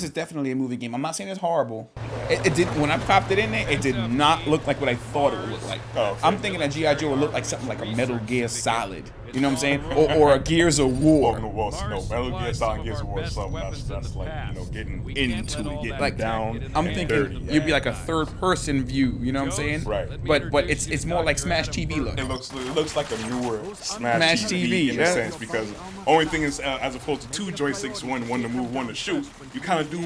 this is definitely a movie game. I'm not saying it's horrible. It did when I popped it in there. It did not look like what I thought it would look like. I'm thinking that G.I. Joe would look like something like a Metal Gear Solid. You know what I'm saying? Or a Gears of War. No, Metal Gear Solid and Gears of War is something that's like, getting into it, getting like down. I'm thinking dirty. You'd be like a third person view. You know what I'm saying? Right. But it's more like Smash TV look. It looks like a newer Smash TV in a sense, because only thing is, as opposed to two joysticks, one to move, one to shoot, you kind of do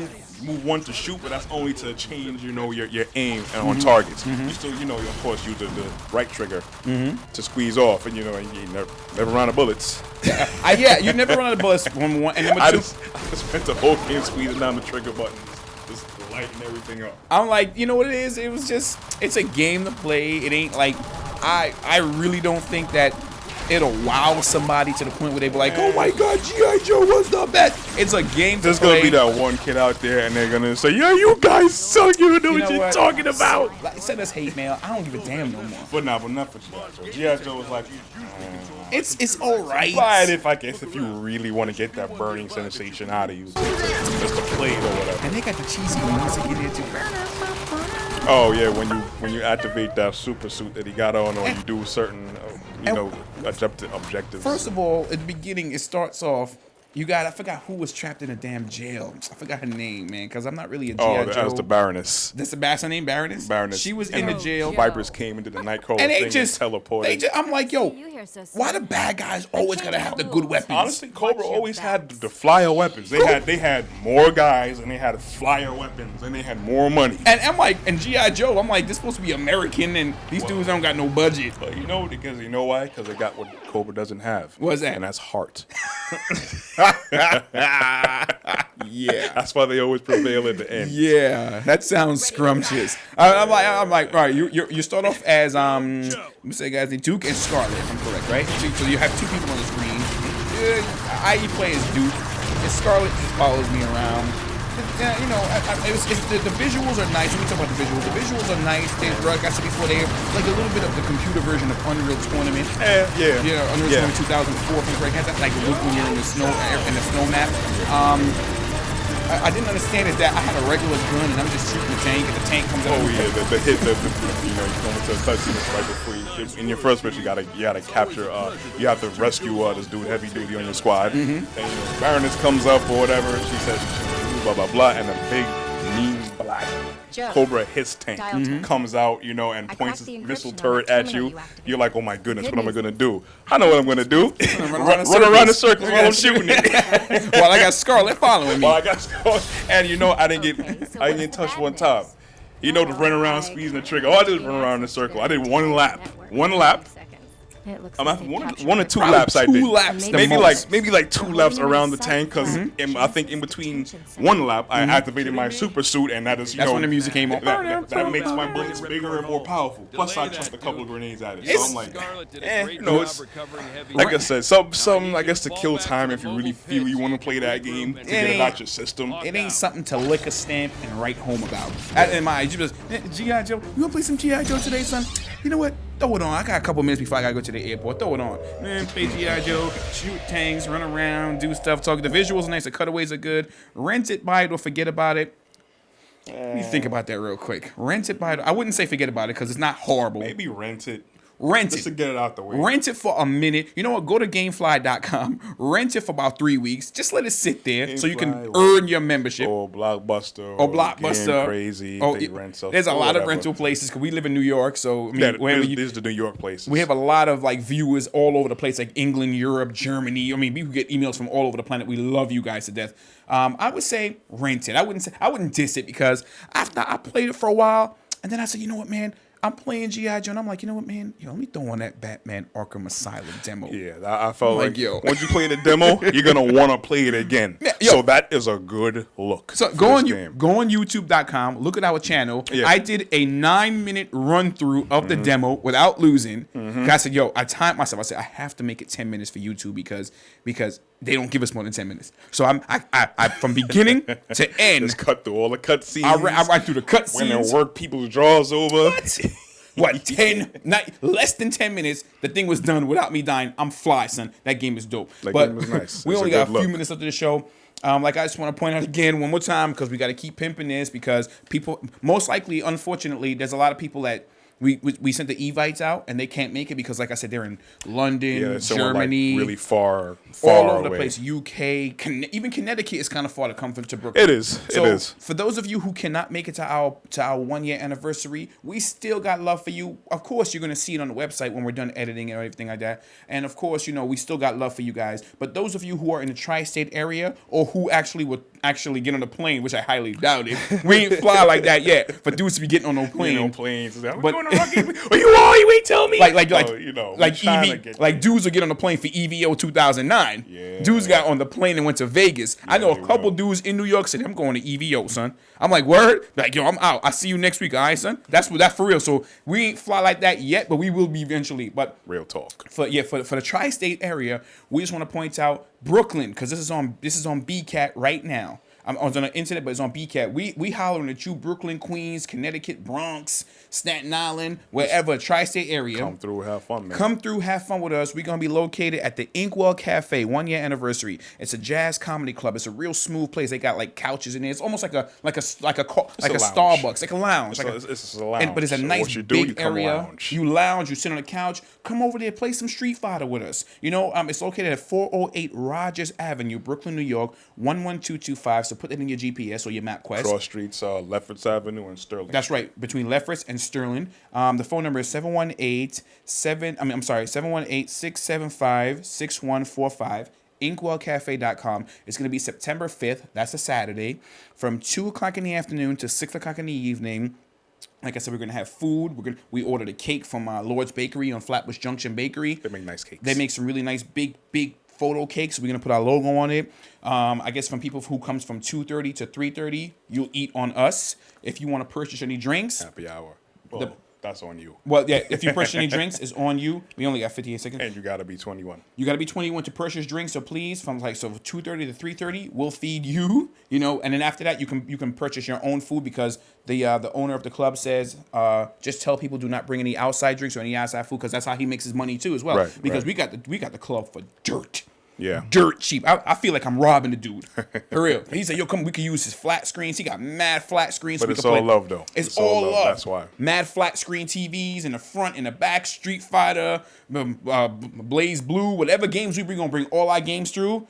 move one to shoot, but that's only to change, your aim on targets. You still, of course, use the right trigger to squeeze off, and you never run out of bullets. You never run out of bullets. And number two, I just spent the whole game squeezing down the trigger buttons, just lighting everything up. I'm like, you know what it is? It's a game to play. It ain't like, I really don't think that it'll wow somebody to the point where they be like, oh my God, G.I. Joe was the best. It's a game to There's play. There's going to be that one kid out there, and they're going to say, yeah, you guys suck. You don't know what you're talking about. Send us hate mail. I don't give a damn no more. But not for G.I. Joe. G.I. Joe was like, it's all right. But if you really want to get that burning sensation out of you, just to play it or whatever. And they got the cheesy music in there too. Oh yeah, when you activate that super suit that he got on, or you do certain, objectives. First of all, at the beginning, it starts off. I forgot who was trapped in a damn jail. I forgot her name, man, because I'm not really a G.I. Joe. That was the Baroness. That's her name, Baroness? Baroness. She was in the jail. Vipers came into the Nightcrawler and thing and teleported. I'm like, yo, why the bad guys always gotta have the good weapons? Honestly, Cobra always had the flyer weapons. They had more guys, and they had flyer weapons, and they had more money. And I'm like, and G.I. Joe, I'm like, this supposed to be American, and these dudes don't got no budget. But because you know why? Because they got what Cobra doesn't have. What's that? And that's heart. Yeah, that's why they always prevail at the end. Yeah, that sounds scrumptious. I'm like, right. You start off as let me say, guys, Duke and Scarlet. If I'm correct, right? So you have two people on the screen. I play as Duke, and Scarlet just follows me around. The visuals are nice. Let me talk about the visuals. The visuals are nice. Like I said before, they're like a little bit of the computer version of Unreal Tournament. Yeah, Unreal Tournament 2004. From Greg has that like look when you're in the snow map. I didn't understand is that I had a regular gun and I'm just shooting the tank, and the tank comes out. Oh yeah, the hit, you go into a cutscene right before you. In your first mission, you gotta capture. You have to rescue this dude, heavy duty, on your squad. And Baroness comes up or whatever. She says, blah blah blah, and a big mean black Cobra his tank comes out, and points his missile turret at you. You're like, oh my goodness, what am I gonna do? I know what I'm gonna do. Run around in circles while I'm shooting it. While I got Scarlet following me. And I didn't get touched one time. To run around squeezing the trigger. All I did was run around in a circle. I did one lap. I'm at one or two laps. I did. 2 laps. Maybe like 2 laps around the tank, because I think in between one lap I activated my super suit, and that is that's when the music came on. That makes my bullets bigger and more powerful. Plus I chucked a couple of grenades at it, so I'm like, it's like I said, something I guess to kill time if you really feel you want to play that game to get it out your system. It ain't something to lick a stamp and write home about. In my eyes, you just G.I. Joe. You wanna play some G.I. Joe today, son? You know what? Throw it on. I got a couple minutes before I gotta go to the airport. Throw it on. Man, play G.I. Joe, shoot tanks, run around, do stuff, talk. The visuals are nice, the cutaways are good. Rent it, buy it, or forget about it. Let me think about that real quick. Rent it, buy it. I wouldn't say forget about it because it's not horrible. Maybe rent it. Just to get it out the way. Rent it for a minute. You know what? Go to Gamefly.com. Rent it for about 3 weeks. Just let it sit there so you can earn your membership. Or Blockbuster. Game Crazy. There's a lot of rental places because we live in New York. So these are the New York places. We have a lot of viewers all over the place, like England, Europe, Germany. We get emails from all over the planet. We love you guys to death. I would say rent it. I wouldn't diss it because after I played it for a while, and then I said, you know what, man? I'm playing G.I. Joe, and I'm like, you know what, man? Let me throw on that Batman Arkham Asylum demo. Yeah, I felt like once you play the demo, you're going to want to play it again. So that is a good look. So go on YouTube.com, look at our channel. Yeah. I did a 9-minute run-through of the demo without losing. I said, I timed myself. I said, I have to make it 10 minutes for YouTube because they don't give us more than 10 minutes. So I from beginning to end. Just cut through all the cut scenes. I ran through the cut scenes. When they work people's jaws over. What? Less than 10 minutes. The thing was done without me dying. I'm fly, son. That game is dope. That game was nice. We only got a few minutes left of the show. Like I just want to point out again one more time because we got to keep pimping this because people most likely, unfortunately, there's a lot of people that we sent the evites out and they can't make it because, like I said, they're in London, Germany, like really far all over away. the place. UK, even Connecticut is kind of far to come to Brooklyn. It is. So it is. For those of you who cannot make it to our 1 year anniversary, we still got love for you. Of course, you're gonna see it on the website when we're done editing and everything like that. And of course, we still got love for you guys. But those of you who are in the tri-state area or who actually would get on the plane, which I highly doubt it, we ain't fly like that yet. For dudes to be getting on no plane, On planes. But But- going to Rocky. Are you all? You ain't tell me. like dudes are getting on the plane for EVO 2009. Yeah. Dudes got on the plane and went to Vegas. I know a couple dudes in New York City. I'm going to EVO, son. I'm like, word? Like, yo, I'm out. I see you next week, all right, son? That's for real. So we ain't fly like that yet, but we will be eventually. But real talk. for the tri-state area, we just want to point out Brooklyn because this is on BCAT right now. I'm on the internet, but it's on BCAT. We hollering at you, Brooklyn, Queens, Connecticut, Bronx, Staten Island, wherever, tri-state area. Come through, have fun, man. Come through, have fun with us. We're gonna be located at the Inkwell Cafe, 1 year anniversary. It's a jazz comedy club. It's a real smooth place. They got like couches in there. It's almost like a Starbucks, like a lounge. It's a lounge. But it's a nice you big area. Lounge. You lounge. You sit on the couch. Come over there, play some Street Fighter with us. It's located at 408 Rogers Avenue, Brooklyn, New York, 11225. So put that in your GPS or your MapQuest. Cross streets, Lefferts Avenue and Sterling. That's right, between Lefferts and Sterling. The phone number is 718-675-6145. inkwellcafe.com. It's going to be September 5th. That's a Saturday, from 2 o'clock in the afternoon to 6 o'clock in the evening. Like I said, we're going to have food. We ordered a cake from Lord's Bakery on Flatbush Junction Bakery. They make nice cakes. They make some really nice big photo cakes. We're going to put our logo on it. I guess from people who comes from 2:30 to 3:30, you'll eat on us. If you want to purchase any drinks. Happy hour. Well, that's on you. Well, yeah, if you purchase any drinks, it's on you. We only got 58 seconds. And you got to be 21. You got to be 21 to purchase drinks. So please, from 2:30 to 3:30, we'll feed you. And then after that, you can purchase your own food because the owner of the club says just tell people do not bring any outside drinks or any outside food because that's how he makes his money too as well. Right, because right. we got the club for dirt. Yeah. Dirt cheap. I feel like I'm robbing the dude. For real. He said, yo, come, we can use his flat screens. He got mad flat screens. But it's all love, though. It's all love. That's why. Mad flat screen TVs in the front, in the back, Street Fighter, Blaze Blue, whatever games we're going to bring all our games through.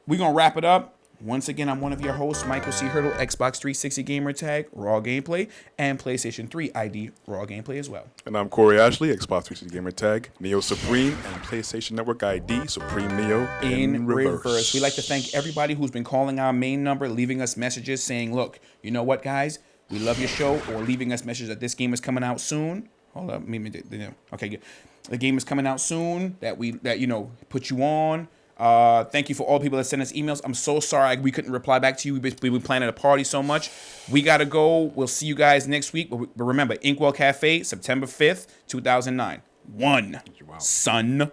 We're going to wrap it up. Once again, I'm one of your hosts, Michael C. Hurdle, Xbox 360 Gamer Tag, Raw Gameplay, and PlayStation 3 ID, Raw Gameplay as well. And I'm Corey Ashley, Xbox 360 Gamer Tag, Neo Supreme, and PlayStation Network ID, Supreme Neo in reverse. We'd like to thank everybody who's been calling our main number, leaving us messages saying, look, you know what, guys? We love your show, or leaving us messages that this game is coming out soon. Hold up. Okay, good. The game is coming out soon, that put you on. Thank you for all the people that sent us emails. I'm so sorry we couldn't reply back to you. We've been planning a party so much. We got to go. We'll see you guys next week. But remember, Inkwell Cafe, September 5th, 2009. Son.